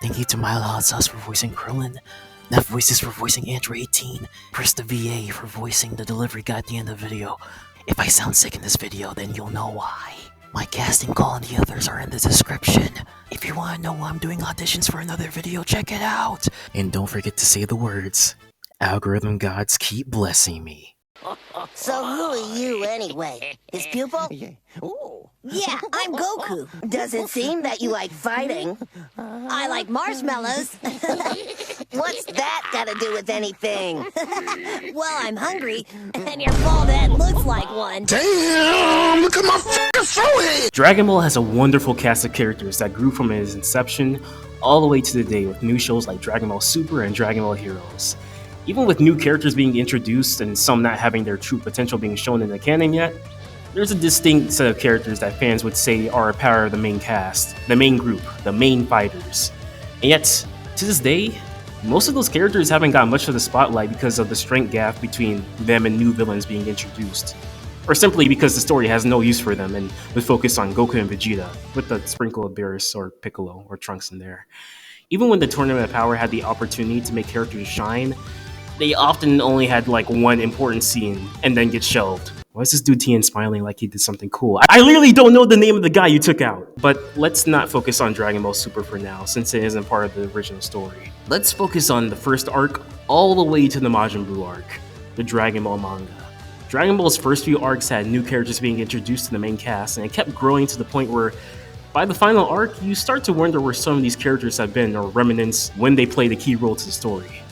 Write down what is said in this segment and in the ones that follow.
Thank you to Mile Hot Sauce for voicing Krillin, Neph Voices for voicing Android 18, Chris the VA for voicing the delivery guy at the end of the video. If I sound sick in this video, then you'll know why. My casting call and the others are in the description. If you want to know why I'm doing auditions for another video, check it out. And don't forget to say the words, algorithm gods keep blessing me. So who are you anyway? His pupil? Yeah, I'm Goku. Does it seem that you like fighting? I like marshmallows. What's that got to do with anything? Well, I'm hungry, and your bald head looks like one. Damn, look at my f***ing forehead! Dragon Ball has a wonderful cast of characters that grew from its inception all the way to today with new shows like Dragon Ball Super and Dragon Ball Heroes. Even with new characters being introduced and some not having their true potential being shown in the canon yet, there's a distinct set of characters that fans would say are a part of the main cast, the main group, the main fighters. And yet, to this day, most of those characters haven't got much of the spotlight because of the strength gap between them and new villains being introduced. Or simply because the story has no use for them and would focus on Goku and Vegeta, with a sprinkle of Beerus or Piccolo or Trunks in there. Even when the Tournament of Power had the opportunity to make characters shine, they often only had like one important scene and then get shelved. Why is this dude Tien smiling like he did something cool? I literally don't know the name of the guy you took out. But let's not focus on Dragon Ball Super for now, since it isn't part of the original story. Let's focus on the first arc all the way to the Majin Buu arc, the Dragon Ball manga. Dragon Ball's first few arcs had new characters being introduced to the main cast, and it kept growing to the point where by the final arc, you start to wonder where some of these characters have been or remnants when they played a key role to the story.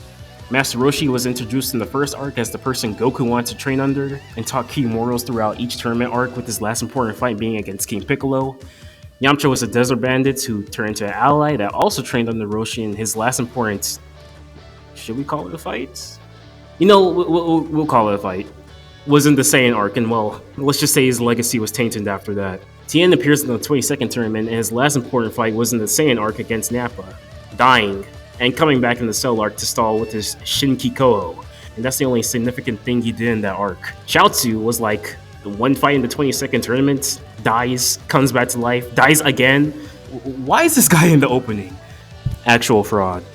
Master Roshi was introduced in the first arc as the person Goku wanted to train under, and taught key morals throughout each tournament arc, with his last important fight being against King Piccolo. Yamcha was a desert bandit who turned into an ally that also trained under Roshi, and his last important... should we call it a fight? You know, we'll call it a fight. Was in the Saiyan arc, and well, let's just say his legacy was tainted after that. Tien appears in the 22nd tournament, and his last important fight was in the Saiyan arc against Nappa, dying, and coming back in the Cell arc to stall with his Shinki Koho, and that's the only significant thing he did in that arc. Shoutout was like the one fight in the 22nd tournament, dies, comes back to life, dies again. Why is this guy in the opening? Actual fraud.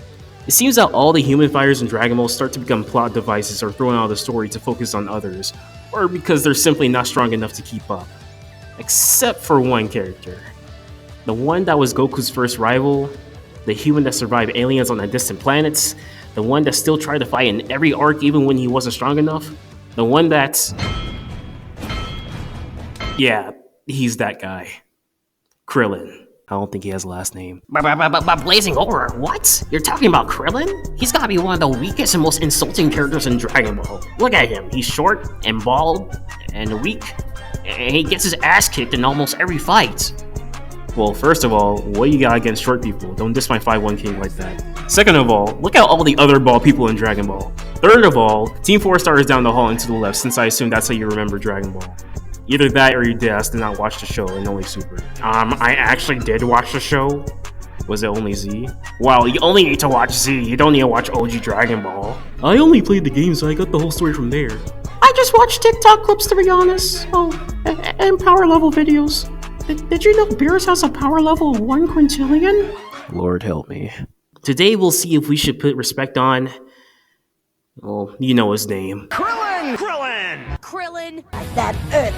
It seems that all the human fighters in Dragon Ball start to become plot devices or thrown out of the story to focus on others, or because they're simply not strong enough to keep up. Except for one character. The one that was Goku's first rival, the human that survived aliens on the distant planets, the one that still tried to fight in every arc even when he wasn't strong enough, the one that's... yeah, he's that guy. Krillin. I don't think he has a last name. Blazing over, what? You're talking about Krillin? He's gotta be one of the weakest and most insulting characters in Dragon Ball. Look at him, he's short and bald and weak, and he gets his ass kicked in almost every fight. Well, first of all, what you got against short people? Don't diss my 5'1" king like that. Second of all, look at all the other ball people in Dragon Ball. Third of all, Team 4 Star is down the hall and to the left, since I assume that's how you remember Dragon Ball. Either that or you did not watch the show and only Super. I actually did watch the show. Was it only Z? Well, you only need to watch Z, you don't need to watch OG Dragon Ball. I only played the game, so I got the whole story from there. I just watched TikTok clips, to be honest. Oh, and power level videos. Did you know Beerus has a power level of 1 quintillion? Lord help me. Today we'll see if we should put respect on... well, you know his name. Krillin! Krillin! Krillin, that Earth.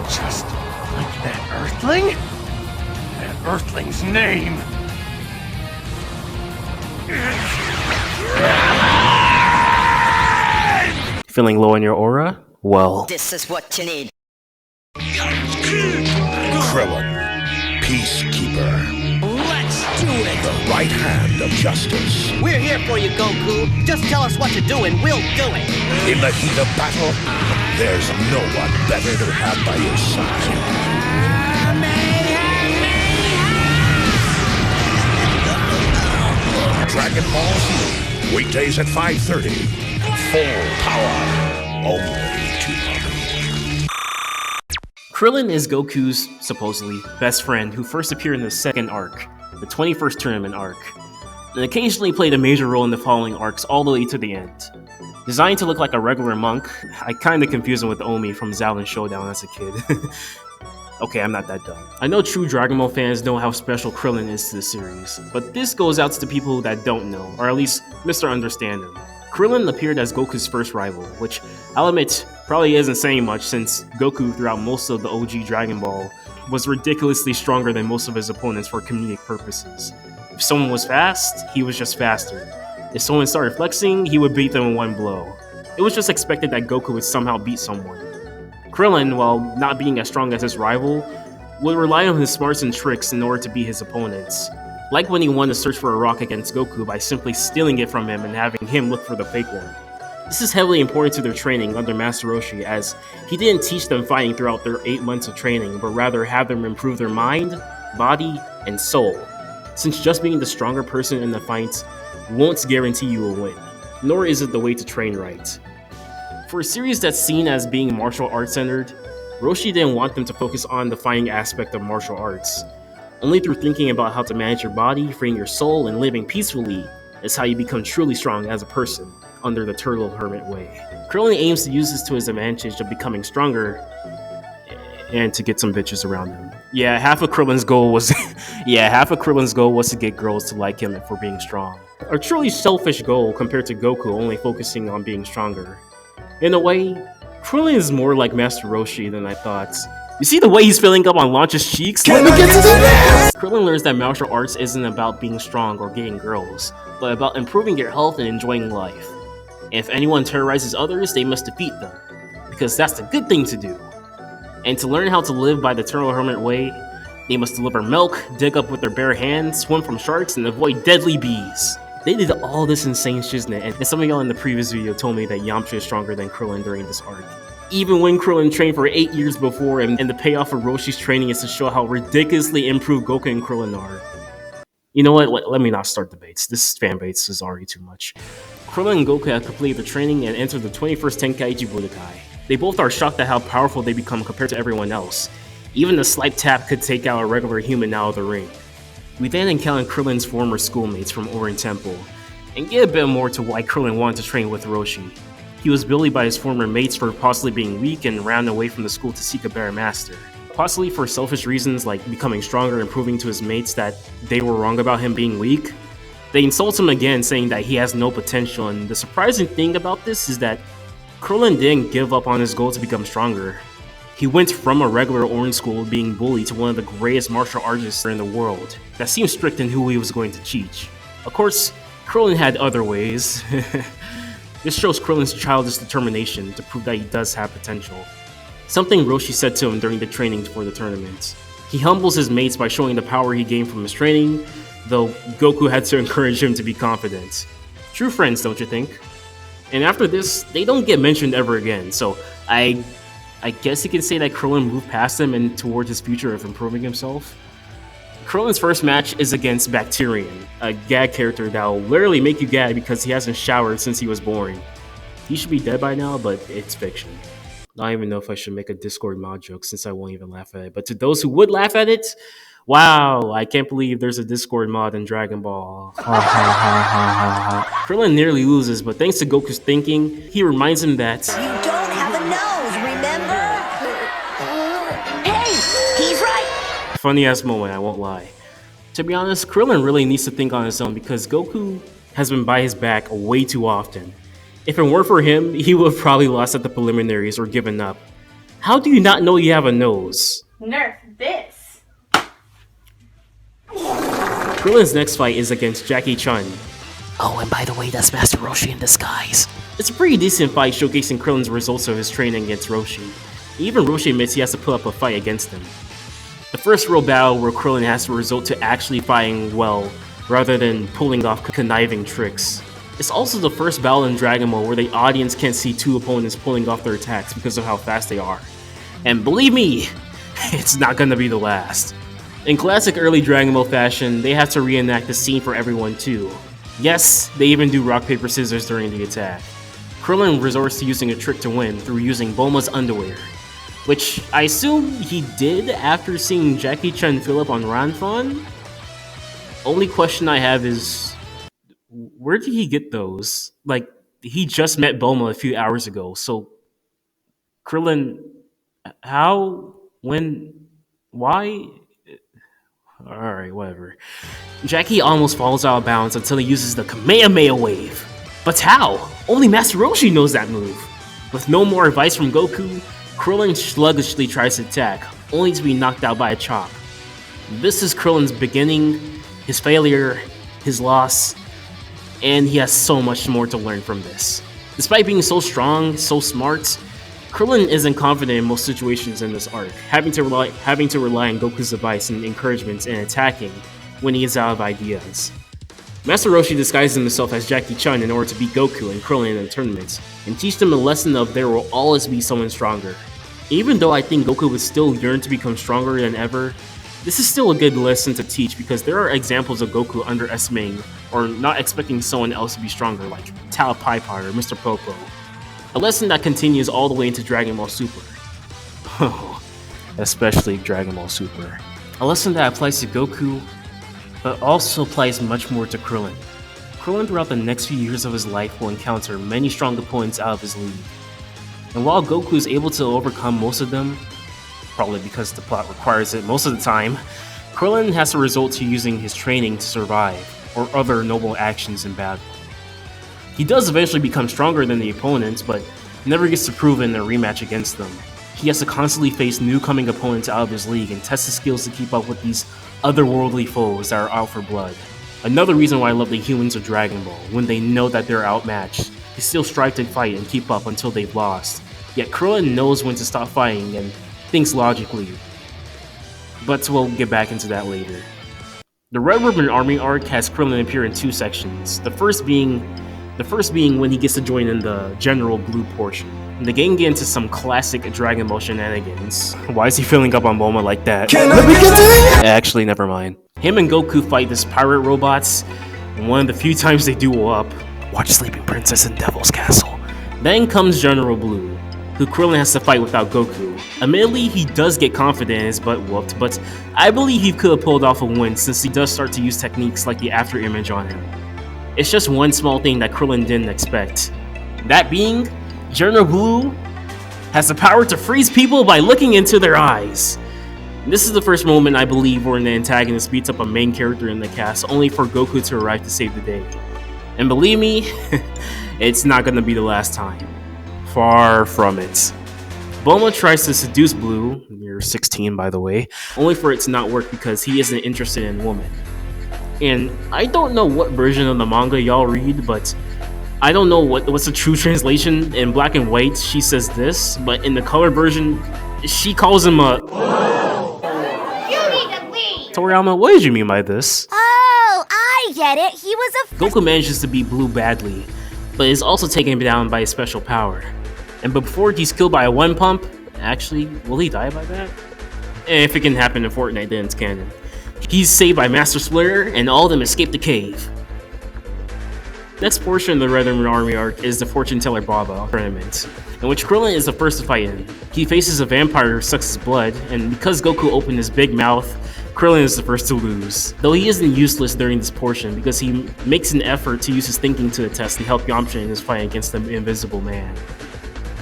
Just like that Earthling? That Earthling's name! Feeling low in your aura? Well... This is what you need. Krillin, Peacekeeper. Let's do it! The right hand of justice. We're here for you, Goku. Just tell us what to do and we'll do it. In the heat of battle, there's no one better to have by your side. Dragon Ball Z, weekdays at 5:30. Full power, only to love. Krillin is Goku's, supposedly, best friend who first appeared in the second arc, the 21st tournament arc, and occasionally played a major role in the following arcs all the way to the end. Designed to look like a regular monk, I kinda confused him with Omi from Zao and Showdown as a kid. Okay, I'm not that dumb. I know true Dragon Ball fans know how special Krillin is to the series, but this goes out to the people that don't know, or at least misunderstand him. Krillin appeared as Goku's first rival, which I'll admit probably isn't saying much since Goku throughout most of the OG Dragon Ball was ridiculously stronger than most of his opponents for comedic purposes. If someone was fast, he was just faster. If someone started flexing, he would beat them in one blow. It was just expected that Goku would somehow beat someone. Krillin, while not being as strong as his rival, would rely on his smarts and tricks in order to beat his opponents. Like when he won the search for a rock against Goku by simply stealing it from him and having him look for the fake one. This is heavily important to their training under Master Roshi, as he didn't teach them fighting throughout their 8 months of training, but rather have them improve their mind, body, and soul. Since just being the stronger person in the fight won't guarantee you a win, nor is it the way to train right. For a series that's seen as being martial arts centered, Roshi didn't want them to focus on the fighting aspect of martial arts. Only through thinking about how to manage your body, freeing your soul, and living peacefully is how you become truly strong as a person under the Turtle Hermit way. Krillin aims to use this to his advantage of becoming stronger and to get some bitches around him. Half of Krillin's goal was to get girls to like him for being strong. A truly selfish goal compared to Goku only focusing on being stronger. In a way, Krillin is more like Master Roshi than I thought. You see the way he's filling up on Launch's cheeks? Let me get to this! Krillin learns that martial arts isn't about being strong or getting girls, but about improving your health and enjoying life. If anyone terrorizes others, they must defeat them, because that's the good thing to do. And to learn how to live by the Turtle Hermit way, they must deliver milk, dig up with their bare hands, swim from sharks, and avoid deadly bees. They did all this insane shiznit, and some of y'all in the previous video told me that Yamcha is stronger than Krillin during this arc. Even when Krillin trained for 8 years before, and the payoff for Roshi's training is to show how ridiculously improved Goku and Krillin are. You know what, let me not start debates. This fan base is already too much. Krillin and Goku have completed their training and entered the 21st Tenkaichi Budokai. They both are shocked at how powerful they become compared to everyone else. Even a slight tap could take out a regular human out of the ring. We then encounter Krillin's former schoolmates from Orin Temple, and get a bit more to why Krillin wanted to train with Roshi. He was bullied by his former mates for possibly being weak and ran away from the school to seek a better master. Possibly for selfish reasons like becoming stronger and proving to his mates that they were wrong about him being weak. They insult him again, saying that he has no potential, and the surprising thing about this is that Krillin didn't give up on his goal to become stronger. He went from a regular orange school being bullied to one of the greatest martial artists in the world that seemed strict in who he was going to teach. Of course, Krillin had other ways. This shows Krillin's childish determination to prove that he does have potential. Something Roshi said to him during the training for the tournament. He humbles his mates by showing the power he gained from his training, though Goku had to encourage him to be confident. True friends, don't you think? And after this, they don't get mentioned ever again, so I guess you can say that Krillin moved past them and towards his future of improving himself. Krillin's first match is against Bacterian, a gag character that will literally make you gag because he hasn't showered since he was born. He should be dead by now, but it's fiction. I don't even know if I should make a Discord mod joke since I won't even laugh at it. But to those who would laugh at it, wow, I can't believe there's a Discord mod in Dragon Ball. Krillin nearly loses, but thanks to Goku's thinking, he reminds him that You don't have a nose, remember? Hey, he's right. funny ass moment, I won't lie. To be honest, Krillin really needs to think on his own because Goku has been by his back way too often. If it weren't for him, he would have probably lost at the preliminaries or given up. How do you not know you have a nose? Nerf this. Krillin's next fight is against Jackie Chun. Oh, and by the way, that's Master Roshi in disguise. It's a pretty decent fight showcasing Krillin's results of his training against Roshi. Even Roshi admits he has to put up a fight against him. The first real battle where Krillin has to resort to actually fighting well, rather than pulling off conniving tricks. It's also the first battle in Dragon Ball where the audience can't see two opponents pulling off their attacks because of how fast they are. And believe me, it's not gonna be the last. In classic early Dragon Ball fashion, they have to reenact the scene for everyone too. Yes, they even do rock paper scissors during the attack. Krillin resorts to using a trick to win through using Bulma's underwear, which I assume he did after seeing Jackie Chun fill up on Ranfon? Only question I have is, where did he get those? Like, he just met Bulma a few hours ago, so Krillin, how, when, Why? Alright, whatever. Jackie almost falls out of bounds until he uses the Kamehameha wave. But how? Only Master Roshi knows that move. With no more advice from Goku, Krillin sluggishly tries to attack, only to be knocked out by a chop. This is Krillin's beginning, his failure, his loss, and he has so much more to learn from this. Despite being so strong, so smart, Krillin isn't confident in most situations in this arc, having to rely on Goku's advice and encouragement in attacking when he is out of ideas. Master Roshi disguises himself as Jackie Chun in order to beat Goku and Krillin in the tournament, and teach them a lesson of there will always be someone stronger. Even though I think Goku would still yearn to become stronger than ever, this is still a good lesson to teach because there are examples of Goku underestimating or not expecting someone else to be stronger, like Tao Pai or Mr. Popo. A lesson that continues all the way into Dragon Ball Super. Oh, especially Dragon Ball Super. A lesson that applies to Goku, but also applies much more to Krillin. Krillin throughout the next few years of his life will encounter many strong opponents out of his league. And while Goku is able to overcome most of them, probably because the plot requires it most of the time, Krillin has to resort to using his training to survive, or other noble actions in battle. He does eventually become stronger than the opponents, but never gets to prove it in a rematch against them. He has to constantly face new coming opponents out of his league and test his skills to keep up with these otherworldly foes that are out for blood. Another reason why I love the humans of Dragon Ball, when they know that they're outmatched, they still strive to fight and keep up until they've lost. Yet Krillin knows when to stop fighting and thinks logically. But we'll get back into that later. The Red Ribbon Army arc has Krillin appear in two sections, the first being when he gets to join in the General Blue portion. The gang get into some classic Dragon Ball shenanigans. Why is he filling up on Bulma like that? Actually, never mind. Him and Goku fight this pirate robots, and one of the few times they duel up. Watch Sleeping Princess in Devil's Castle. Then comes General Blue, who Krillin has to fight without Goku. Admittedly, he does get confident and his butt whooped, but I believe he could have pulled off a win since he does start to use techniques like the after image on him. It's just one small thing that Krillin didn't expect. That being, General Blue has the power to freeze people by looking into their eyes. This is the first moment I believe where the antagonist beats up a main character in the cast only for Goku to arrive to save the day. And believe me, it's not gonna be the last time. Far from it. Bulma tries to seduce Blue, you're 16 by the way, only for it to not work because he isn't interested in women. And I don't know what version of the manga y'all read, but I don't know what's the true translation. In black and white, she says this, but in the color version, she calls him a... You need to leave! Toriyama, what did you mean by this? Oh, I get it. He was a... Goku manages to beat Blue badly, but is also taken down by his special power. And before he's killed by a one pump, actually, will he die by that? If it can happen in Fortnite, then it's canon. He's saved by Master Splitter, and all of them escape the cave. Next portion of the Red Ribbon Army arc is the Fortune Teller Baba tournament, in which Krillin is the first to fight in. He faces a vampire who sucks his blood, and because Goku opened his big mouth, Krillin is the first to lose. Though he isn't useless during this portion because he makes an effort to use his thinking to the test to help Yamcha in his fight against the Invisible Man.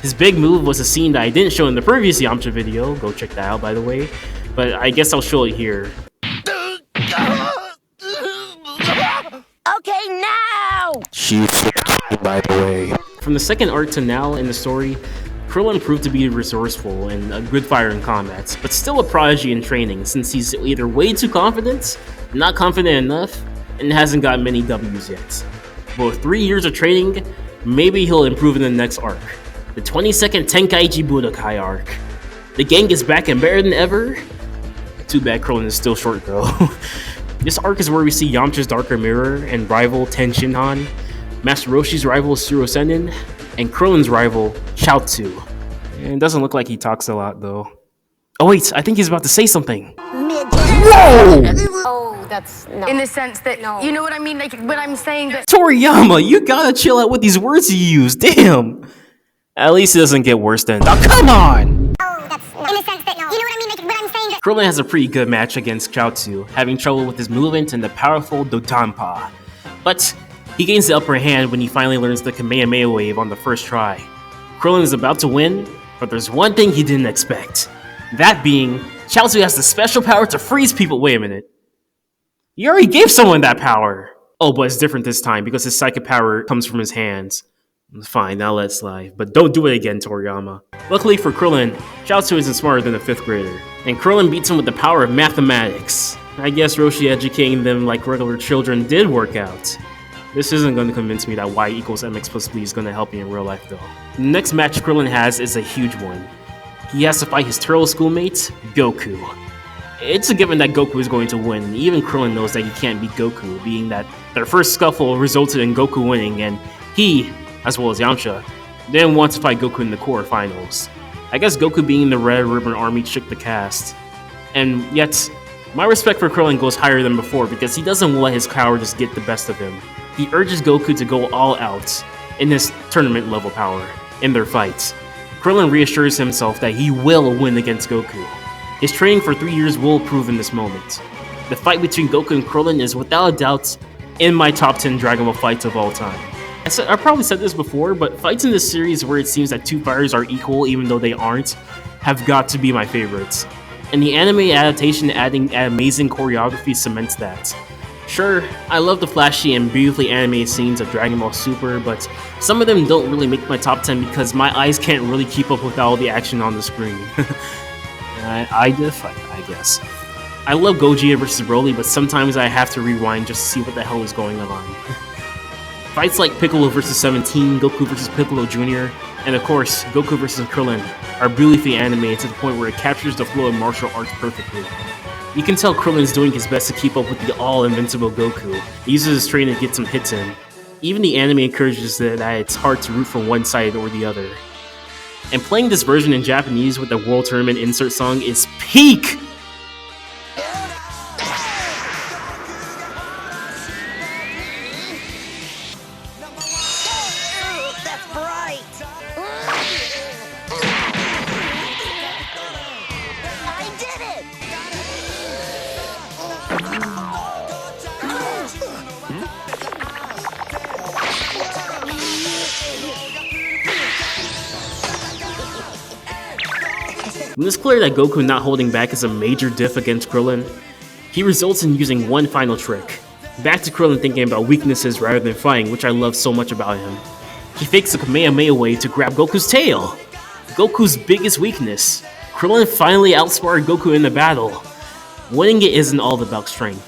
His big move was a scene that I didn't show in the previous Yamcha video, go check that out by the way, but I guess I'll show it here. Okay, now! She's 16 by the way. From the second arc to now in the story, Krillin proved to be resourceful and a good fighter in combat, but still a prodigy in training since he's either way too confident, not confident enough, and hasn't got many W's yet. But with 3 years of training, maybe he'll improve in the next arc, the 22nd Tenkaichi Budokai arc. The gang is back and better than ever. Too bad Krillin is still short though. This arc is where we see Yamcha's darker mirror and rival Ten Shinhan, Master Roshi's rival Suro Sennin, and Krillin's rival Shoutout. And it doesn't look like he talks a lot though. Oh wait, I think he's about to say something. Whoa! Oh, that's no. In the sense that, no. You know what I mean? Like, when I'm saying that... Toriyama, you gotta chill out with these words you use, damn! At least it doesn't get worse than... Oh, come on! Oh, that's no. In the sense that, no. You know what I mean? Like, when I'm saying that... Krillin has a pretty good match against Shoutout, having trouble with his movement and the powerful Dodanpa. But he gains the upper hand when he finally learns the Kamehameha wave on the first try. Krillin is about to win, but there's one thing he didn't expect. That being Shoutout has the special power to freeze people. Wait a minute. You already gave someone that power. Oh, but it's different this time because his psychic power comes from his hands. Fine, now let it slide. But don't do it again, Toriyama. Luckily for Krillin, Shoutout isn't smarter than a 5th grader. And Krillin beats him with the power of mathematics. I guess Roshi educating them like regular children did work out. This isn't going to convince me that y equals mx plus b is going to help me in real life though. The next match Krillin has is a huge one. He has to fight his turtle schoolmate, Goku. It's a given that Goku is going to win, and even Krillin knows that he can't beat Goku, being that their first scuffle resulted in Goku winning, and he, as well as Yamcha, didn't want to fight Goku in the quarterfinals. I guess Goku being in the Red Ribbon Army shook the cast. And yet, my respect for Krillin goes higher than before because he doesn't let his cowardice get the best of him. He urges Goku to go all out in his tournament level power in their fights. Krillin reassures himself that he will win against Goku. His training for 3 years will prove in this moment. The fight between Goku and Krillin is without a doubt in my top 10 Dragon Ball fights of all time. I probably said this before, but fights in this series where it seems that two fighters are equal even though they aren't, have got to be my favorites. And the anime adaptation adding amazing choreography cements that. Sure, I love the flashy and beautifully animated scenes of Dragon Ball Super, but some of them don't really make my top 10 because my eyes can't really keep up with all the action on the screen. I guess. I love Gogeta vs. Broly, but sometimes I have to rewind just to see what the hell is going on. Fights like Piccolo vs. 17, Goku vs. Piccolo Jr., and of course, Goku vs. Krillin are beautifully animated to the point where it captures the flow of martial arts perfectly. You can tell Krillin's doing his best to keep up with the all-invincible Goku. He uses his training to get some hits in. Even the anime encourages that it's hard to root for one side or the other. And playing this version in Japanese with the World Tournament insert song is peak! That's bright! I did it! When it's clear that Goku not holding back is a major diff against Krillin, he results in using one final trick. Back to Krillin thinking about weaknesses rather than fighting, which I love so much about him. He fakes a Kamehameha way to grab Goku's tail! Goku's biggest weakness. Krillin finally outsmarted Goku in the battle. Winning it isn't all about strength.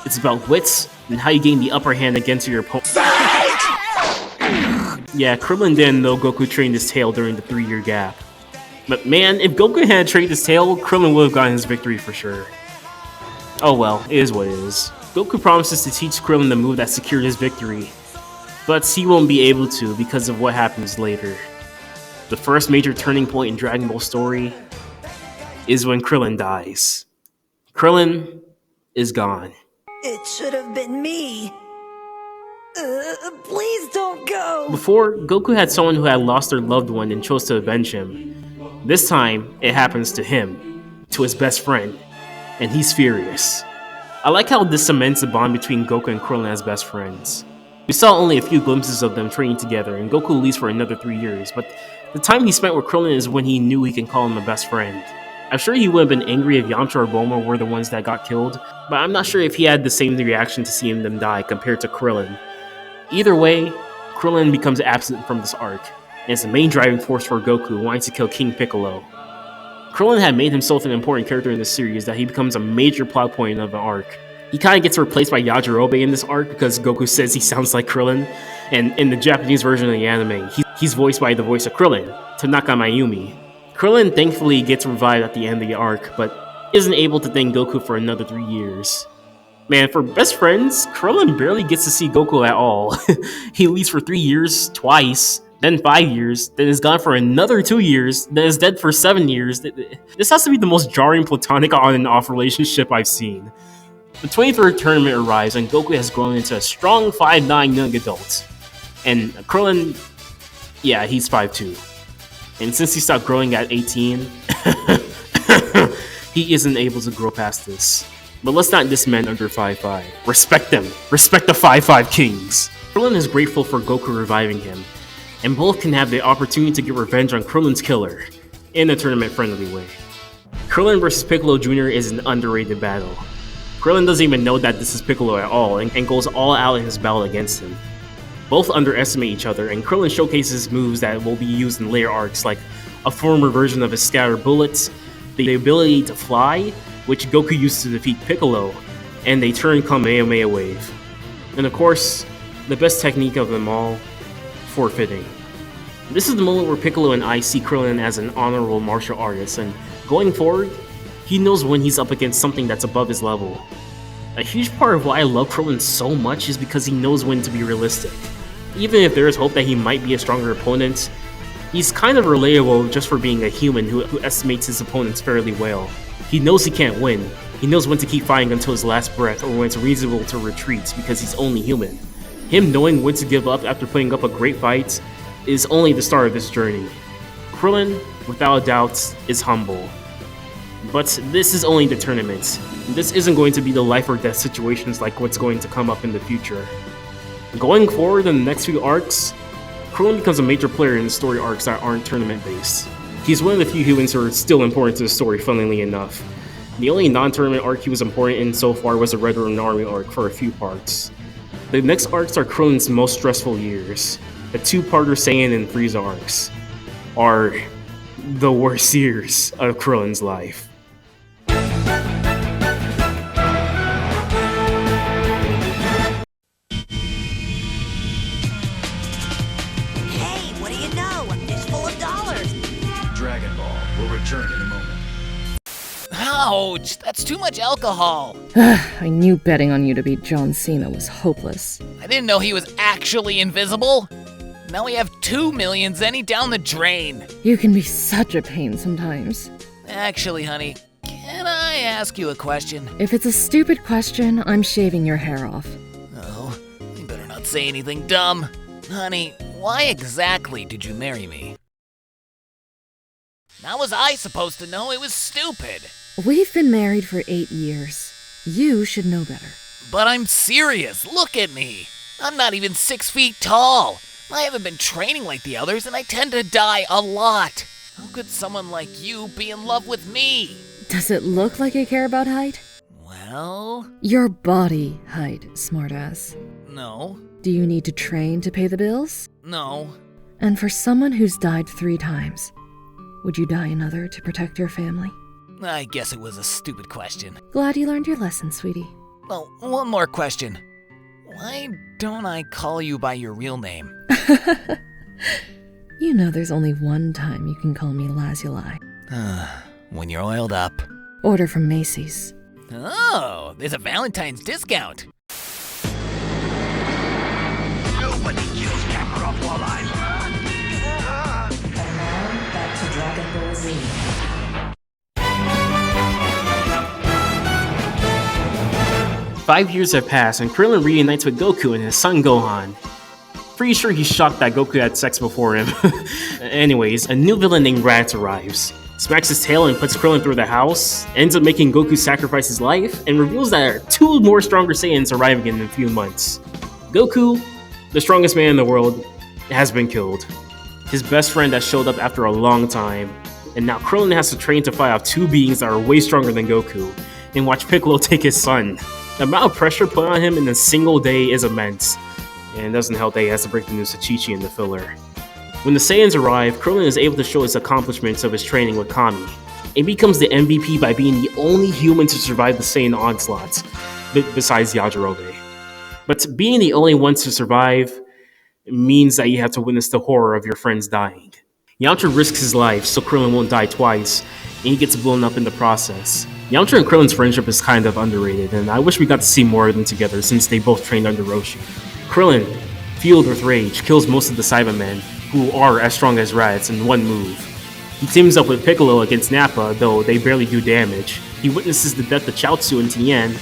It's about wits and how you gain the upper hand against your opponent. Yeah, Krillin didn't know Goku trained his tail during the 3-year gap. But man, if Goku had trained his tail, Krillin would have gotten his victory for sure. Oh well, it is what it is. Goku promises to teach Krillin the move that secured his victory, but he won't be able to because of what happens later. The first major turning point in Dragon Ball story is when Krillin dies. Krillin is gone. It should have been me. Please don't go. Before, Goku had someone who had lost their loved one and chose to avenge him. This time, it happens to him, to his best friend, and he's furious. I like how this cements the bond between Goku and Krillin as best friends. We saw only a few glimpses of them training together, and Goku leaves for another 3 years, but the time he spent with Krillin is when he knew he can call him a best friend. I'm sure he would have been angry if Yamcha or Bulma were the ones that got killed, but I'm not sure if he had the same reaction to seeing them die compared to Krillin. Either way, Krillin becomes absent from this arc, and is the main driving force for Goku wanting to kill King Piccolo. Krillin had made himself an important character in this series that he becomes a major plot point of the arc. He kinda gets replaced by Yajirobe in this arc because Goku says he sounds like Krillin, and in the Japanese version of the anime, he's voiced by the voice of Krillin, Tanaka Mayumi. Krillin thankfully gets revived at the end of the arc, but isn't able to thank Goku for another 3 years. Man, for best friends, Krillin barely gets to see Goku at all. He leaves for 3 years, twice, then 5 years, then is gone for another 2 years, then is dead for 7 years. This has to be the most jarring platonic on and off relationship I've seen. The 23rd tournament arrives and Goku has grown into a strong 5'9" young adult. And Krillin, yeah, he's 5'2". And since he stopped growing at 18, he isn't able to grow past this. But let's not diss men under 5'5". Respect them. Respect the 5'5" kings. Krillin is grateful for Goku reviving him, and both can have the opportunity to get revenge on Krillin's killer, in a tournament-friendly way. Krillin vs. Piccolo Jr. is an underrated battle. Krillin doesn't even know that this is Piccolo at all and goes all out in his battle against him. Both underestimate each other, and Krillin showcases moves that will be used in later arcs, like a former version of his Scatter Bullets, the ability to fly, which Goku used to defeat Piccolo, and a turn Kamehameha Wave. And of course, the best technique of them all, forfeiting. This is the moment where Piccolo and I see Krillin as an honorable martial artist, and going forward, he knows when he's up against something that's above his level. A huge part of why I love Krillin so much is because he knows when to be realistic. Even if there is hope that he might be a stronger opponent, he's kind of relatable just for being a human who estimates his opponents fairly well. He knows he can't win. He knows when to keep fighting until his last breath or when it's reasonable to retreat because he's only human. Him knowing when to give up after putting up a great fight is only the start of this journey. Krillin, without a doubt, is humble. But this is only the tournament. This isn't going to be the life or death situations like what's going to come up in the future. Going forward in the next few arcs, Krillin becomes a major player in the story arcs that aren't tournament-based. He's one of the few humans who are still important to the story, funnily enough. The only non-tournament arc he was important in so far was the Red Ronin Army arc for a few parts. The next arcs are Krillin's most stressful years. The two-parter Saiyan and Frieza arcs are the worst years of Krillin's life. Hey, what do you know? A fistful of dollars. Dragon Ball will return in a moment. Ouch! That's too much alcohol! I knew betting on you to beat John Cena was hopeless. I didn't know he was actually invisible! Now we have 2 million zenny down the drain! You can be such a pain sometimes. Actually, honey, can I ask you a question? If it's a stupid question, I'm shaving your hair off. Oh, you better not say anything dumb. Honey, why exactly did you marry me? How was I supposed to know? It was stupid! We've been married for 8 years. You should know better. But I'm serious, look at me! I'm not even 6 feet tall! I haven't been training like the others, and I tend to die a lot! How could someone like you be in love with me? Does it look like I care about height? Well... Your body height, smartass. No. Do you need to train to pay the bills? No. And for someone who's died 3 times, would you die another to protect your family? I guess it was a stupid question. Glad you learned your lesson, sweetie. Oh, one more question. Why don't I call you by your real name? You know there's only one time you can call me Lazuli. When you're oiled up. Order from Macy's. Oh, there's a Valentine's discount. Nobody kills Kakarot while I Back to Dragon Ball Z. 5 years have passed, and Krillin reunites with Goku and his son Gohan. Pretty sure he's shocked that Goku had sex before him. Anyways, a new villain named Raditz arrives, smacks his tail and puts Krillin through the house, ends up making Goku sacrifice his life, and reveals that there are 2 more stronger Saiyans arriving in a few months. Goku, the strongest man in the world, has been killed. His best friend that showed up after a long time, and now Krillin has to train to fight off 2 beings that are way stronger than Goku, and watch Piccolo take his son. The amount of pressure put on him in a single day is immense, and it doesn't help that he has to break the news to Chi-Chi in the filler. When the Saiyans arrive, Krillin is able to show his accomplishments of his training with Kami. He becomes the MVP by being the only human to survive the Saiyan onslaughts, besides Yajirobe. But being the only ones to survive means that you have to witness the horror of your friends dying. Yamcha risks his life so Krillin won't die twice, and he gets blown up in the process. Yamcha and Krillin's friendship is kind of underrated, and I wish we got to see more of them together since they both trained under Roshi. Krillin, fueled with rage, kills most of the Cybermen, who are as strong as Raditz, in one move. He teams up with Piccolo against Nappa, though they barely do damage. He witnesses the death of Chaozu and Tien,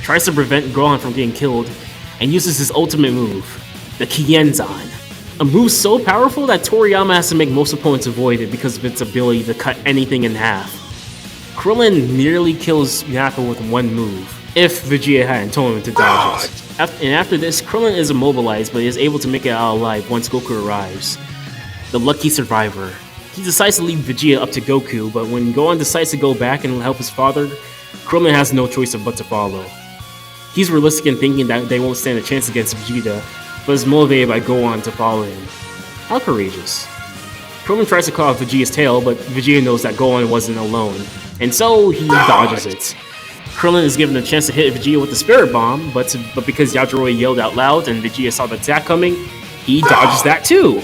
tries to prevent Gohan from getting killed, and uses his ultimate move, the Kienzan. A move so powerful that Toriyama has to make most opponents avoid it because of its ability to cut anything in half. Krillin nearly kills Nappa with one move, if Vegeta hadn't told him to dodge it. And after this, Krillin is immobilized but is able to make it out alive once Goku arrives. The lucky survivor, He decides to leave Vegeta up to Goku, but when Gohan decides to go back and help his father, Krillin has no choice but to follow. He's realistic in thinking that they won't stand a chance against Vegeta, but is motivated by Gohan to follow him. How courageous. Krillin tries to cut off Vegeta's tail, but Vegeta knows that Gohan wasn't alone, and so he dodges it. Krillin is given a chance to hit Vegeta with the Spirit Bomb, but because Yajirobe yelled out loud and Vegeta saw the attack coming, he dodges that too.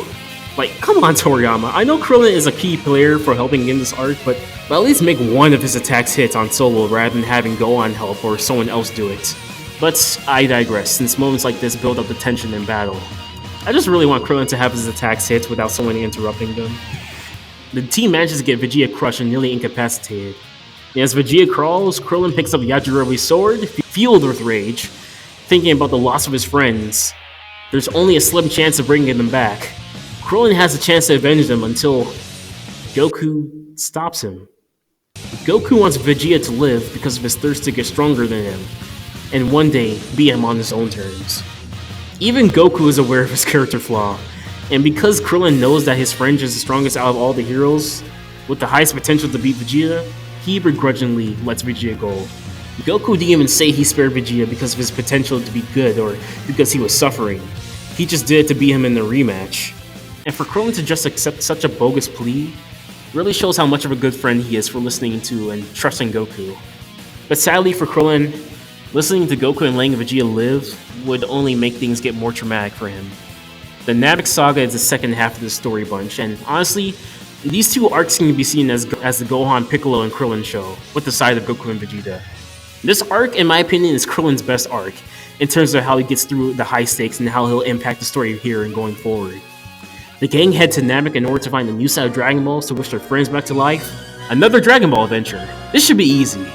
Like, come on, Toriyama. I know Krillin is a key player for helping in this arc, but at least make one of his attacks hit on solo rather than having Gohan help or someone else do it. But I digress, since moments like this build up the tension in battle. I just really want Krillin to have his attacks hit without someone interrupting them. The team manages to get Vegeta crushed and nearly incapacitated. And as Vegeta crawls, Krillin picks up Yajirobe's sword, fueled with rage, thinking about the loss of his friends. There's only a slim chance of bringing them back. Krillin has a chance to avenge them until Goku stops him. Goku wants Vegeta to live because of his thirst to get stronger than him, and one day beat him on his own terms. Even Goku is aware of his character flaw, and because Krillin knows that his friend is the strongest out of all the heroes, with the highest potential to beat Vegeta, he begrudgingly lets Vegeta go. Goku didn't even say he spared Vegeta because of his potential to be good or because he was suffering. He just did it to beat him in the rematch. And for Krillin to just accept such a bogus plea really shows how much of a good friend he is for listening to and trusting Goku. But sadly for Krillin, listening to Goku and letting Vegeta live would only make things get more traumatic for him. The Namek Saga is the second half of the story bunch, and honestly, these two arcs can be seen as the Gohan, Piccolo, and Krillin show, with the side of Goku and Vegeta. This arc, in my opinion, is Krillin's best arc, in terms of how he gets through the high stakes and how he'll impact the story here and going forward. The gang head to Namek in order to find a new set of Dragon Balls to wish their friends back to life. Another Dragon Ball adventure. This should be easy.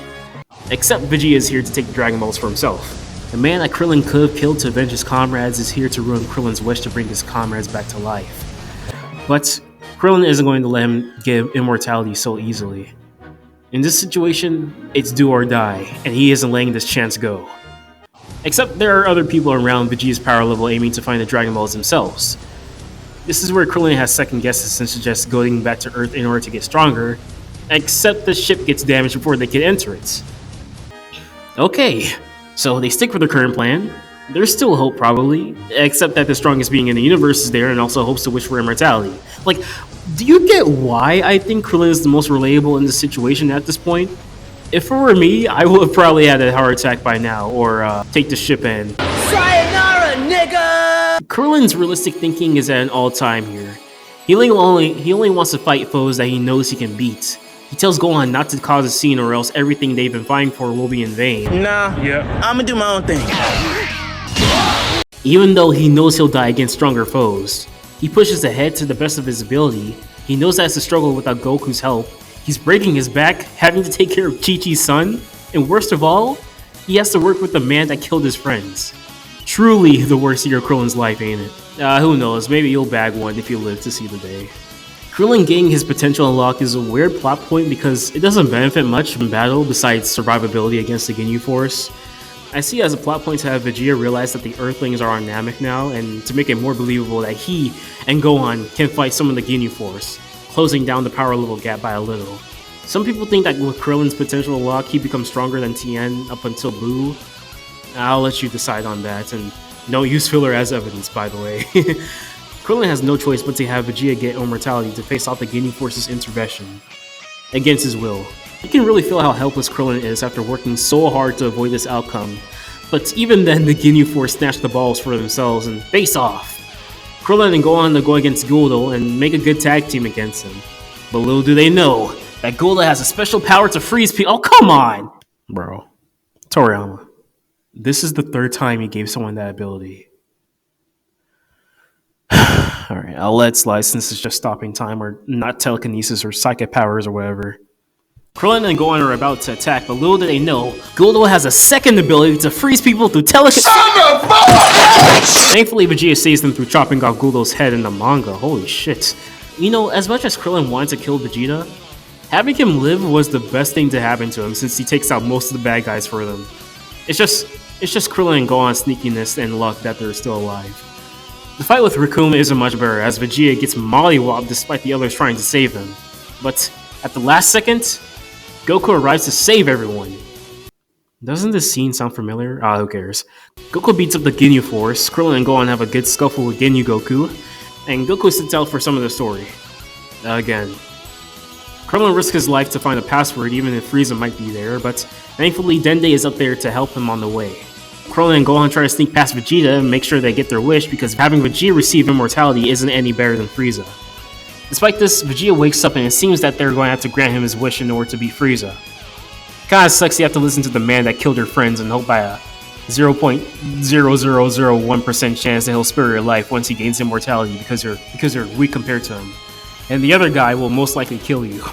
Except Vegeta is here to take the Dragon Balls for himself. The man that Krillin could have killed to avenge his comrades is here to ruin Krillin's wish to bring his comrades back to life. But Krillin isn't going to let him get immortality so easily. In this situation, it's do or die, and he isn't letting this chance go. Except there are other people around Vegeta's power level aiming to find the Dragon Balls themselves. This is where Krillin has second guesses and suggests going back to Earth in order to get stronger, except the ship gets damaged before they can enter it. Okay, so they stick with their current plan. There's still hope probably, except that the strongest being in the universe is there and also hopes to wish for immortality. Like, do you get why I think Krillin is the most relatable in this situation at this point? If it were me, I would have probably had a heart attack by now, or take the ship in. Sayonara, nigga! Krillin's realistic thinking is at an all-time here. He only wants to fight foes that he knows he can beat. He tells Gohan not to cause a scene or else everything they've been fighting for will be in vain. Nah, I'ma do my own thing. Even though he knows he'll die against stronger foes, he pushes ahead to the best of his ability. He knows that it's a struggle without Goku's help. He's breaking his back, having to take care of Chi-Chi's son, and worst of all, he has to work with the man that killed his friends. Truly the worst year of Krillin's life, ain't it? Who knows, maybe you'll bag one if you live to see the day. Krillin getting his potential unlocked is a weird plot point because it doesn't benefit much from battle besides survivability against the Ginyu Force. I see it as a plot point to have Vegeta realize that the Earthlings are on Namek now, and to make it more believable that he and Gohan can fight some of the Ginyu Force, closing down the power level gap by a little. Some people think that with Krillin's potential unlock, he becomes stronger than Tien up until Buu. I'll let you decide on that, and don't use filler as evidence, by the way. Krillin has no choice but to have Vegeta get immortality to face off the Ginyu Force's intervention. Against his will. You can really feel how helpless Krillin is after working so hard to avoid this outcome. But even then, the Ginyu Force snatch the balls for themselves and face off. Krillin and Gohan to go against Guldo and make a good tag team against him. But little do they know that Guldo has a special power to freeze people. Oh, come on! Bro. Toriyama. This is the third time he gave someone that ability. Alright, I'll let it slide since it's just stopping time or not telekinesis or psychic powers or whatever. Krillin and Gohan are about to attack, but little do they know, Guldo has a second ability to freeze people through telekinesis. Thankfully, Vegeta saves them through chopping off Guldo's head in the manga. Holy shit. You know, as much as Krillin wanted to kill Vegeta, having him live was the best thing to happen to him since he takes out most of the bad guys for them. It's just Krillin and Gohan's sneakiness and luck that they're still alive. The fight with Raccoon isn't much better, as Vegeta gets mollywopped despite the others trying to save him. But at the last second, Goku arrives to save everyone. Doesn't this scene sound familiar? Who cares? Goku beats up the Ginyu Force, Krillin and Gohan have a good scuffle with Ginyu Goku, and Goku sits out for some of the story. Again. Krillin risks his life to find a password even if Frieza might be there, but thankfully Dende is up there to help him on the way. Krillin and Gohan try to sneak past Vegeta and make sure they get their wish because having Vegeta receive immortality isn't any better than Frieza. Despite this, Vegeta wakes up and it seems that they're going to have to grant him his wish in order to beat Frieza. Kinda sucks you have to listen to the man that killed your friends and hope by a 0.0001% chance that he'll spare your life once he gains immortality because you're weak compared to him. And the other guy will most likely kill you.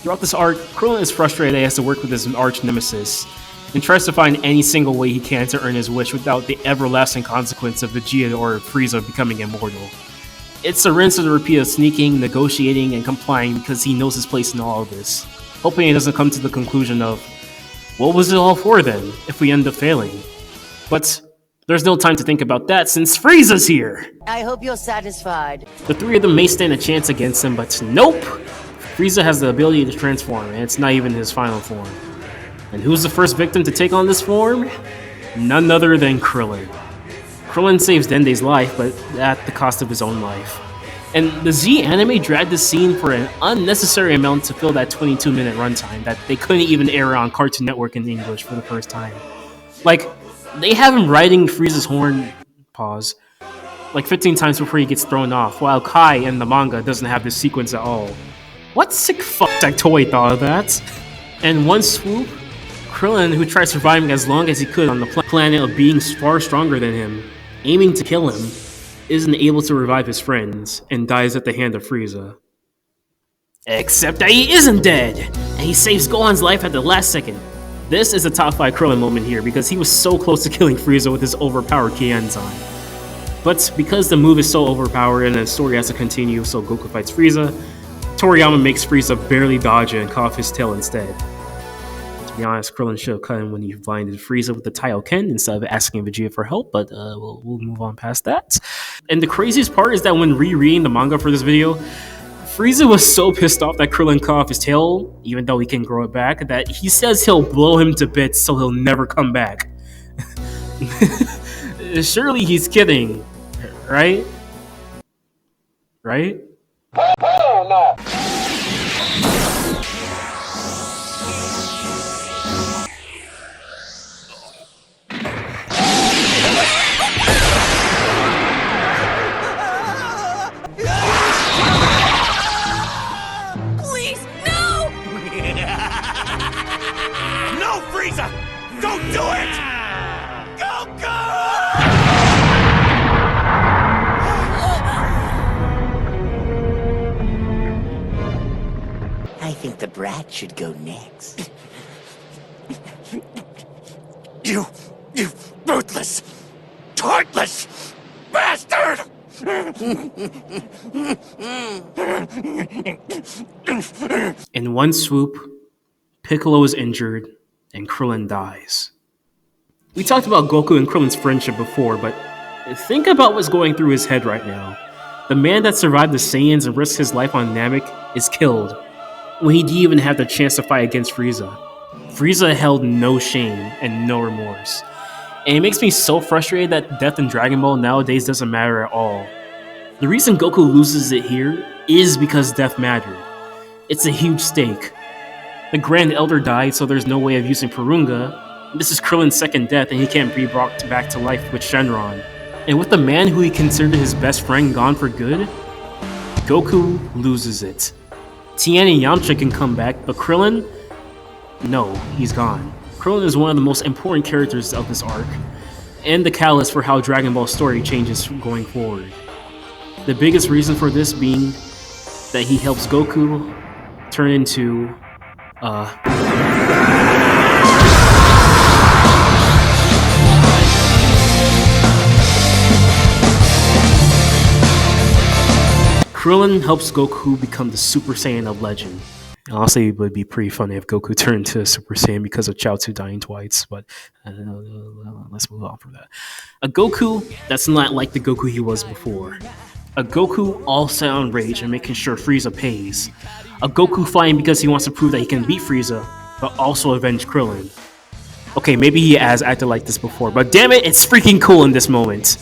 Throughout this arc, Krillin is frustrated that he has to work with his arch nemesis, and tries to find any single way he can to earn his wish without the everlasting consequence of Vegeta or Frieza becoming immortal. It's a rinse and repeat of sneaking, negotiating, and complying because he knows his place in all of this, hoping he doesn't come to the conclusion of, what was it all for then, if we end up failing? But there's no time to think about that since Frieza's here! I hope you're satisfied. The three of them may stand a chance against him, but nope! Frieza has the ability to transform, and it's not even his final form. And who's the first victim to take on this form? None other than Krillin. Krillin saves Dende's life, but at the cost of his own life. And the Z anime dragged this scene for an unnecessary amount to fill that 22-minute runtime that they couldn't even air on Cartoon Network in English for the first time. Like, they have him riding Frieza's horn, like 15 times before he gets thrown off, while Kai in the manga doesn't have this sequence at all. What sick fuck-toy thought of that? In one swoop, Krillin, who tried surviving as long as he could on the planet of beings far stronger than him, aiming to kill him, isn't able to revive his friends, and dies at the hand of Frieza. Except that he isn't dead, and he saves Gohan's life at the last second. This is a top 5 Krillin moment here, because he was so close to killing Frieza with his overpowered Ki Enzyme. But because the move is so overpowered and the story has to continue so Goku fights Frieza, Toriyama makes Frieza barely dodge it and cut off his tail instead. To be honest, Krillin should have cut him when he blinded Frieza with the Taioken instead of asking Vegeta for help, but we'll move on past that. And the craziest part is that when rereading the manga for this video, Frieza was so pissed off that Krillin cut off his tail, even though he can grow it back, that he says he'll blow him to bits so he'll never come back. Surely he's kidding, right? Right? Hell no! Please, no! No, Frieza! Don't do it! Goku! I think the brat should go next. You ruthless, heartless bastard! In one swoop, Piccolo is injured, and Krillin dies. We talked about Goku and Krillin's friendship before, but think about what's going through his head right now. The man that survived the Saiyans and risked his life on Namek is killed, when he didn't even have the chance to fight against Frieza. Frieza held no shame and no remorse. And it makes me so frustrated that death in Dragon Ball nowadays doesn't matter at all. The reason Goku loses it here is because death mattered. It's a huge stake. The Grand Elder died, so there's no way of using Purunga. This is Krillin's second death, and he can't be brought back to life with Shenron. And with the man who he considered his best friend gone for good, Goku loses it. Tien and Yamcha can come back, but Krillin? No, he's gone. Krillin is one of the most important characters of this arc, and the catalyst for how Dragon Ball's story changes going forward. The biggest reason for this being that he helps Goku turn into Krillin helps Goku become the Super Saiyan of legend. Honestly, it would be pretty funny if Goku turned to Super Saiyan because of Chaozu dying twice, but let's move on from that. A Goku that's not like the Goku he was before. A Goku all set on rage and making sure Frieza pays. A Goku fighting because he wants to prove that he can beat Frieza, but also avenge Krillin. Okay, maybe he has acted like this before, but damn it, it's freaking cool in this moment.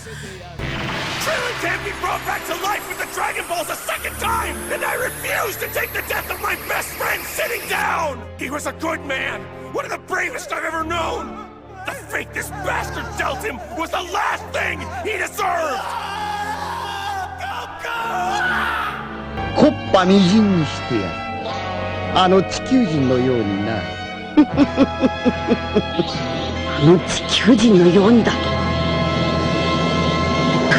Krillin can't be brought back to life with the Dragon Balls a second time! And I refuse to take the death of my best friend sitting down! He was a good man! One of the bravest I've ever known! The fate this bastard dealt him was the last thing he deserved! Goku! 木っ端みじんにしてやる。あの地球人のようにな。あの地球人のようにだと。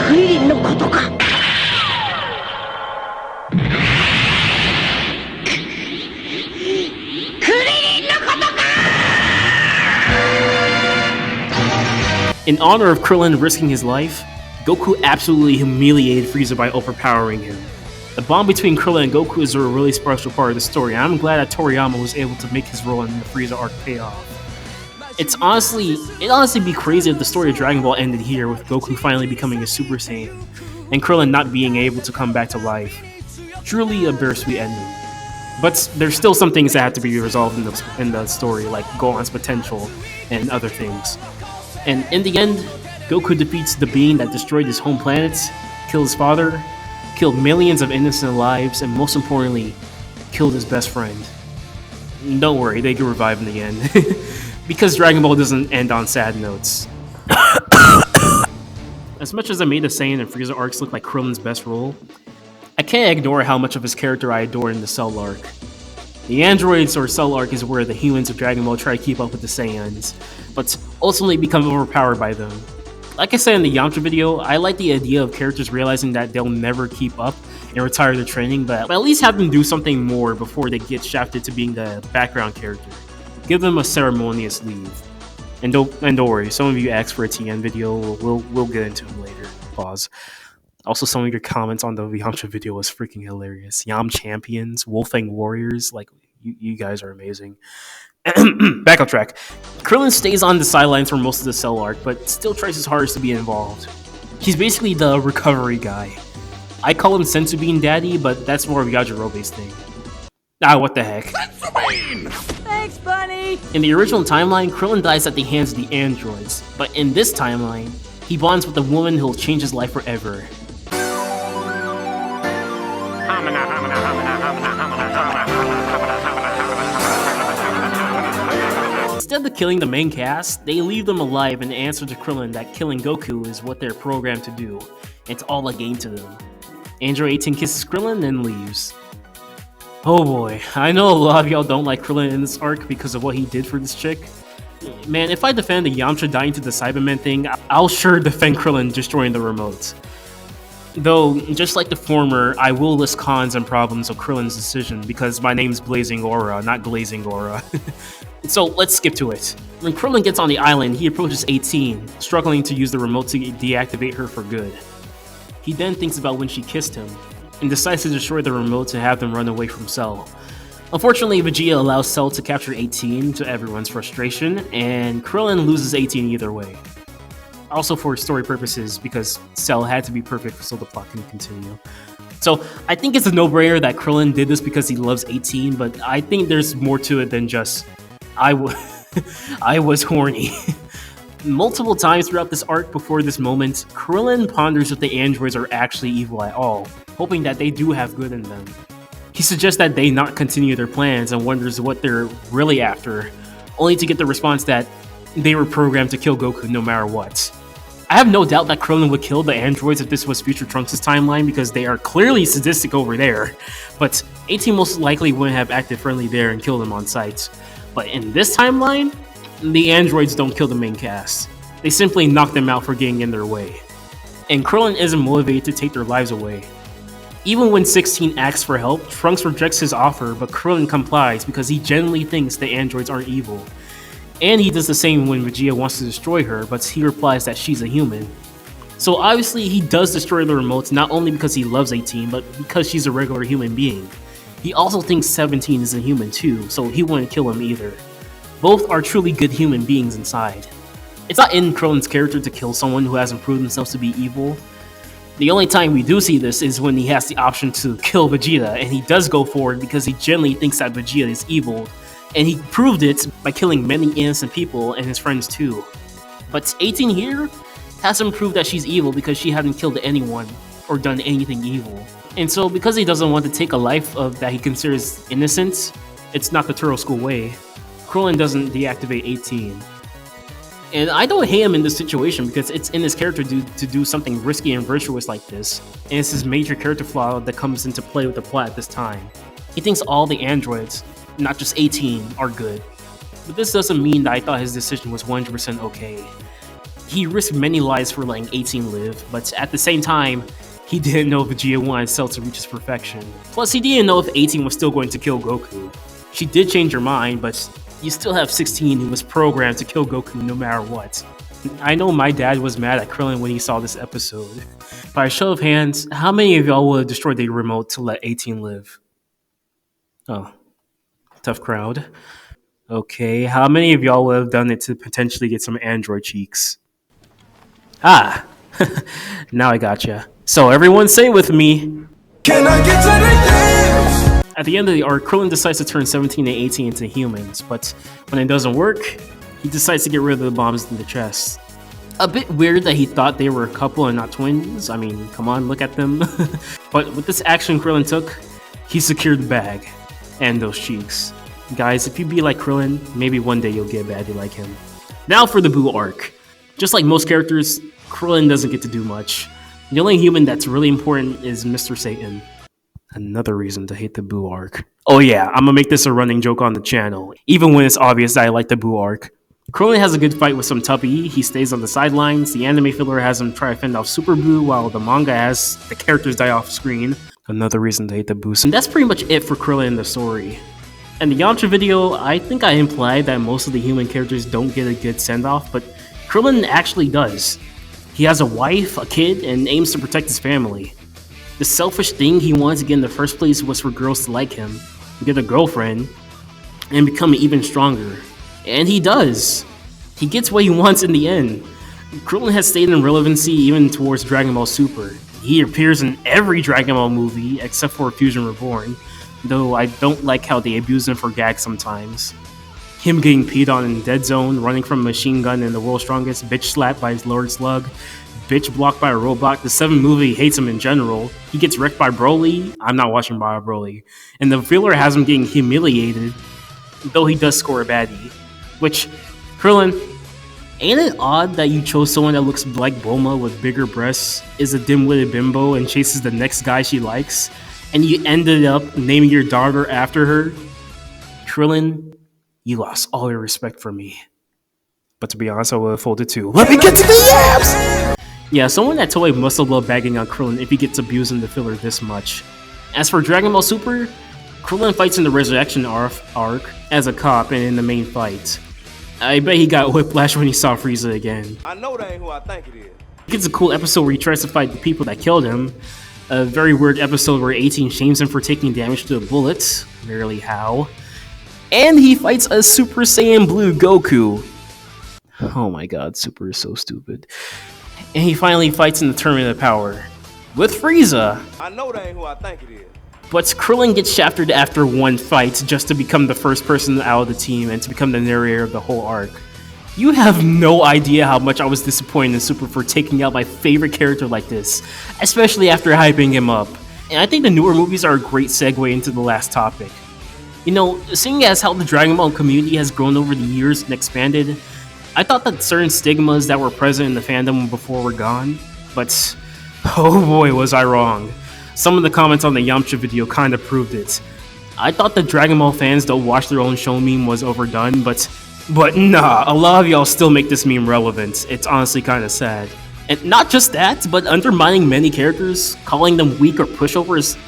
クリリンのことか。In honor of Krillin risking his life, Goku absolutely humiliated Frieza by overpowering him. The bond between Krillin and Goku is a really special part of the story, and I'm glad that Toriyama was able to make his role in the Frieza arc pay off. It'd honestly be crazy if the story of Dragon Ball ended here with Goku finally becoming a Super Saiyan, and Krillin not being able to come back to life. Truly a bittersweet ending. But there's still some things that have to be resolved in the story, like Gohan's potential and other things. And in the end, Goku defeats the being that destroyed his home planet, killed his father, killed millions of innocent lives, and most importantly, killed his best friend. Don't worry, they get revived in the end. Because Dragon Ball doesn't end on sad notes. As much as I made the Saiyan and Frieza arcs look like Krillin's best role, I can't ignore how much of his character I adore in the Cell arc. The androids or Cell arc is where the humans of Dragon Ball try to keep up with the Saiyans, but ultimately become overpowered by them. Like I said in the Yamcha video, I like the idea of characters realizing that they'll never keep up and retire their training, but at least have them do something more before they get shafted to being the background character. Give them a ceremonious leave. And don't worry, some of you asked for a TN video, we'll get into them later. Pause. Also, some of your comments on the Yamcha video was freaking hilarious. Yam champions, Wolfang warriors, like, you guys are amazing. Back on track. Krillin stays on the sidelines for most of the Cell arc, but still tries his hardest to be involved. He's basically the recovery guy. I call him Senzu Bean Daddy, but that's more of Yajirobe's thing. Ah, what the heck. Thanks, Bunny! In the original timeline, Krillin dies at the hands of the androids, but in this timeline, he bonds with a woman who'll change his life forever. Instead of killing the main cast, they leave them alive and answer to Krillin that killing Goku is what they're programmed to do. It's all a game to them. Android 18 kisses Krillin and leaves. Oh boy, I know a lot of y'all don't like Krillin in this arc because of what he did for this chick. Man, if I defend the Yamcha dying to the Cybermen thing, I'll sure defend Krillin destroying the remotes. Though, just like the former, I will list cons and problems of Krillin's decision because my name's Blazing Aura, not Glazing Aura. So let's skip to it. When Krillin gets on the island, he approaches 18, struggling to use the remote to deactivate her for good. He then thinks about when she kissed him, and decides to destroy the remote to have them run away from Cell. Unfortunately, Vegeta allows Cell to capture 18 to everyone's frustration, and Krillin loses 18 either way. Also for story purposes, because Cell had to be perfect so the plot can continue. So I think it's a no-brainer that Krillin did this because he loves 18, but I think there's more to it than just I was horny. Multiple times throughout this arc before this moment, Krillin ponders if the androids are actually evil at all, hoping that they do have good in them. He suggests that they not continue their plans and wonders what they're really after, only to get the response that they were programmed to kill Goku no matter what. I have no doubt that Krillin would kill the androids if this was Future Trunks' timeline because they are clearly sadistic over there, but 18 most likely wouldn't have acted friendly there and killed them on sight. But in this timeline, the androids don't kill the main cast. They simply knock them out for getting in their way. And Krillin isn't motivated to take their lives away. Even when 16 asks for help, Trunks rejects his offer, but Krillin complies because he genuinely thinks the androids aren't evil. And he does the same when Vegeta wants to destroy her, but he replies that she's a human. So obviously he does destroy the remotes not only because he loves 18, but because she's a regular human being. He also thinks 17 is a human too, so he wouldn't kill him either. Both are truly good human beings inside. It's not in Krillin's character to kill someone who hasn't proved themselves to be evil. The only time we do see this is when he has the option to kill Vegeta, and he does go for it because he genuinely thinks that Vegeta is evil, and he proved it by killing many innocent people and his friends too. But 18 here hasn't proved that she's evil because she hasn't killed anyone or done anything evil. And so because he doesn't want to take a life that he considers innocent, it's not the Turtle School way, Krillin doesn't deactivate 18. And I don't hate him in this situation because it's in his character to do something risky and virtuous like this, and it's his major character flaw that comes into play with the plot at this time. He thinks all the androids, not just 18, are good. But this doesn't mean that I thought his decision was 100% okay. He risked many lives for letting 18 live, but at the same time, he didn't know Vegeta wanted Cell to reach his perfection. Plus, he didn't know if 18 was still going to kill Goku. She did change her mind, but you still have 16 who was programmed to kill Goku no matter what. I know my dad was mad at Krillin when he saw this episode. By a show of hands, how many of y'all would have destroyed the remote to let 18 live? Oh, tough crowd. Okay, how many of y'all would have done it to potentially get some android cheeks? Ah, now I gotcha. So everyone say with me. Can I get to the dance? At the end of the arc, Krillin decides to turn 17 and 18 into humans, but when it doesn't work, he decides to get rid of the bombs in the chest. A bit weird that he thought they were a couple and not twins. I mean, come on, look at them. But with this action Krillin took, he secured the bag and those cheeks. Guys, if you be like Krillin, maybe one day you'll get a baddie like him. Now for the Buu arc. Just like most characters, Krillin doesn't get to do much. The only human that's really important is Mr. Satan. Another reason to hate the Buu arc. Oh yeah, I'm gonna make this a running joke on the channel, even when it's obvious that I like the Buu arc. Krillin has a good fight with some Tuppy, he stays on the sidelines, the anime filler has him try to fend off Super Buu, while the manga has the characters die off screen. Another reason to hate the Buu. And that's pretty much it for Krillin in the story. In the Yamcha video, I think I implied that most of the human characters don't get a good send-off, but Krillin actually does. He has a wife, a kid, and aims to protect his family. The selfish thing he wanted to get in the first place was for girls to like him, get a girlfriend, and become even stronger. And he does. He gets what he wants in the end. Krillin has stayed in relevancy even towards Dragon Ball Super. He appears in every Dragon Ball movie except for Fusion Reborn, though I don't like how they abuse him for gags sometimes. Him getting peed on in Dead Zone, running from a machine gun in The World's Strongest, bitch slapped by his Lord Slug, bitch blocked by a robot. The 7th movie hates him in general. He gets wrecked by Broly. I'm not watching by Broly. And the filler has him getting humiliated, though he does score a baddie. Which, Krillin, ain't it odd that you chose someone that looks like Bulma with bigger breasts, is a dim-witted bimbo, and chases the next guy she likes, and you ended up naming your daughter after her? Krillin, you lost all your respect for me. But to be honest, I would have folded too. Let me get to the abs! Yeah, someone that totally must have loved bagging on Krillin if he gets abused in the filler this much. As for Dragon Ball Super, Krillin fights in the Resurrection arc as a cop and in the main fight. I bet he got whiplash when he saw Frieza again. I know that ain't who I think it is. He gets a cool episode where he tries to fight the people that killed him. A very weird episode where 18 shames him for taking damage to a bullet. Rarely how. And he fights a Super Saiyan Blue Goku. Oh my god, Super is so stupid. And he finally fights in the Tournament of Power with Frieza. I know that ain't who I think it is. But Krillin gets shafted after one fight just to become the first person out of the team and to become the narrator of the whole arc. You have no idea how much I was disappointed in Super for taking out my favorite character like this, especially after hyping him up. And I think the newer movies are a great segue into the last topic. You know, seeing as how the Dragon Ball community has grown over the years and expanded, I thought that certain stigmas that were present in the fandom before were gone, but oh boy was I wrong. Some of the comments on the Yamcha video kinda proved it. I thought the Dragon Ball fans don't watch their own show meme was overdone, but nah, a lot of y'all still make this meme relevant. It's honestly kinda sad. And not just that, but undermining many characters, calling them weak or pushovers,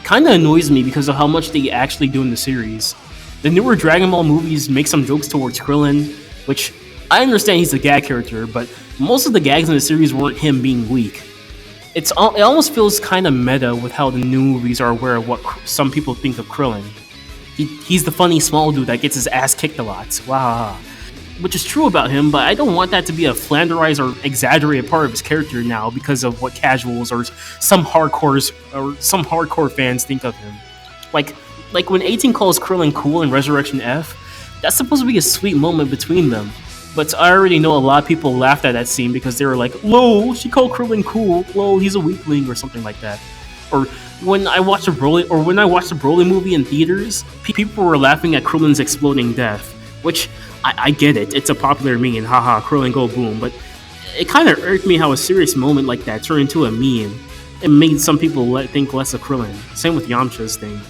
kinda annoys me because of how much they actually do in the series. The newer Dragon Ball movies make some jokes towards Krillin, which I understand he's a gag character, but most of the gags in the series weren't him being weak. It almost feels kind of meta with how the new movies are aware of what some people think of Krillin. He's the funny small dude that gets his ass kicked a lot. Wow. Which is true about him, but I don't want that to be a flanderized or exaggerated part of his character now because of what casuals or some hardcore fans think of him. Like when 18 calls Krillin cool in Resurrection F, that's supposed to be a sweet moment between them. But I already know a lot of people laughed at that scene because they were like, "Lol, she called Krillin cool. Lol, he's a weakling," or something like that. Or when I watched the Broly movie in theaters, people were laughing at Krillin's exploding death, which I get it. It's a popular meme, haha, Krillin go boom. But it kind of irked me how a serious moment like that turned into a meme. It made some people think less of Krillin. Same with Yamcha's thing.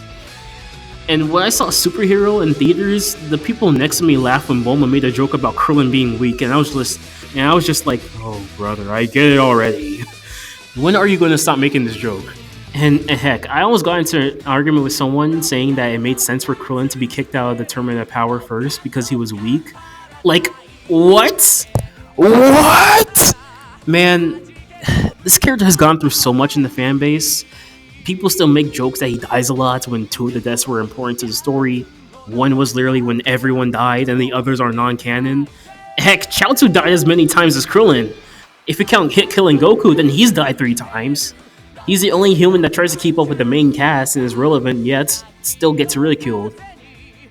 And when I saw Superhero in theaters, the people next to me laughed when Bulma made a joke about Krillin being weak, and I was just like, oh brother, I get it already. When are you going to stop making this joke? And heck, I almost got into an argument with someone saying that it made sense for Krillin to be kicked out of the Tournament of Power first because he was weak. Like, what? What? Man, this character has gone through so much in the fan base. People still make jokes that he dies a lot when two of the deaths were important to the story. One was literally when everyone died and the others are non-canon. Heck, Chaozu died as many times as Krillin. If you count Hit killing Goku, then he's died 3 times. He's the only human that tries to keep up with the main cast and is relevant yet still gets ridiculed.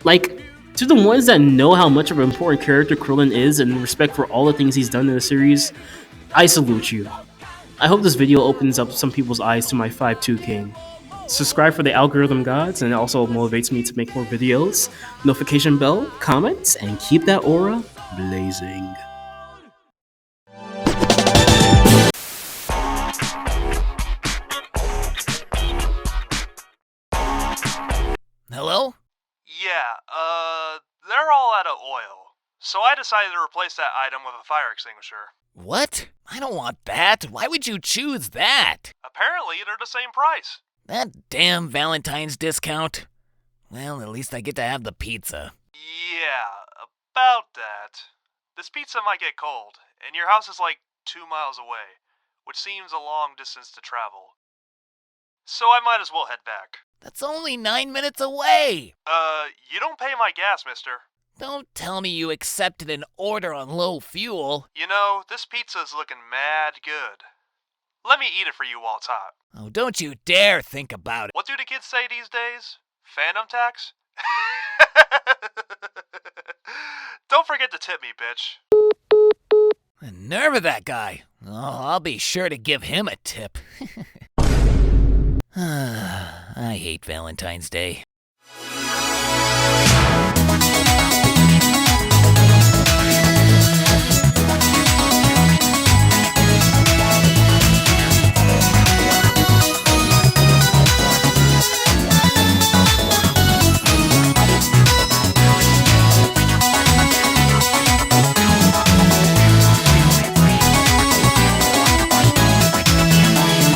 Like, to the ones that know how much of an important character Krillin is and respect for all the things he's done in the series, I salute you. I hope this video opens up some people's eyes to my 5'2" king. Subscribe for the algorithm gods, and it also motivates me to make more videos. Notification bell, comments, and keep that aura blazing. Hello? Yeah, they're all out of oil. So I decided to replace that item with a fire extinguisher. What? I don't want that. Why would you choose that? Apparently, they're the same price. That damn Valentine's discount. Well, at least I get to have the pizza. Yeah, about that. This pizza might get cold, and your house is like 2 miles away, which seems a long distance to travel. So I might as well head back. That's only 9 minutes away. You don't pay my gas, mister. Don't tell me you accepted an order on low fuel. You know, this pizza's looking mad good. Let me eat it for you while it's hot. Oh, don't you dare think about it. What do the kids say these days? Phantom tax? Don't forget to tip me, bitch. The nerve of that guy. Oh, I'll be sure to give him a tip. I hate Valentine's Day.